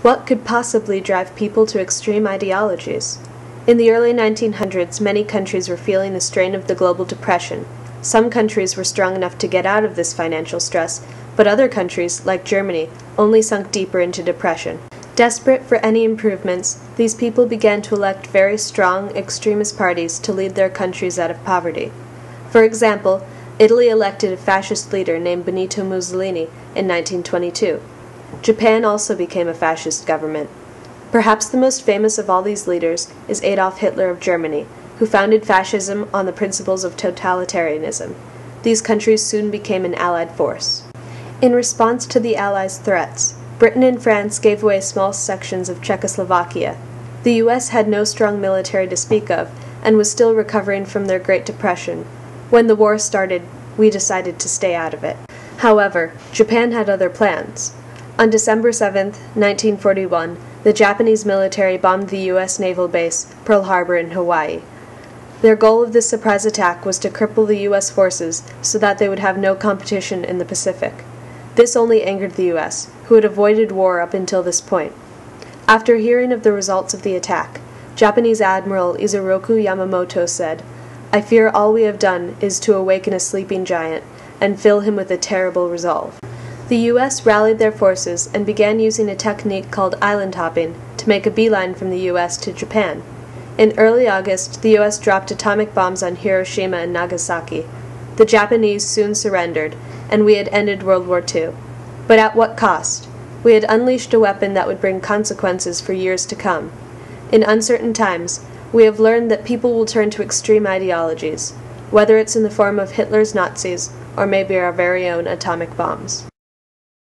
What could possibly drive people to extreme ideologies? In the early 1900s, many countries were feeling the strain of the global depression. Some countries were strong enough to get out of this financial stress, but other countries, like Germany, only sunk deeper into depression. Desperate for any improvements, these people began to elect very strong, extremist parties to lead their countries out of poverty. For example, Italy elected a fascist leader named Benito Mussolini in 1922. Japan also became a fascist government. Perhaps the most famous of all these leaders is Adolf Hitler of Germany, who founded fascism on the principles of totalitarianism. These countries soon became an allied force. In response to the Allies' threats, Britain and France gave away small sections of Czechoslovakia. The US had no strong military to speak of, and was still recovering from their Great Depression. When the war started, we decided to stay out of it. However, Japan had other plans. On December 7, 1941, the Japanese military bombed the U.S. naval base, Pearl Harbor in Hawaii. Their goal of this surprise attack was to cripple the U.S. forces so that they would have no competition in the Pacific. This only angered the U.S., who had avoided war up until this point. After hearing of the results of the attack, Japanese Admiral Isoroku Yamamoto said, "I fear all we have done is to awaken a sleeping giant and fill him with a terrible resolve." The U.S. rallied their forces and began using a technique called island hopping to make a beeline from the U.S. to Japan. In early August, the U.S. dropped atomic bombs on Hiroshima and Nagasaki. The Japanese soon surrendered, and we had ended World War II. But at what cost? We had unleashed a weapon that would bring consequences for years to come. In uncertain times, we have learned that people will turn to extreme ideologies, whether it's in the form of Hitler's Nazis or maybe our very own atomic bombs.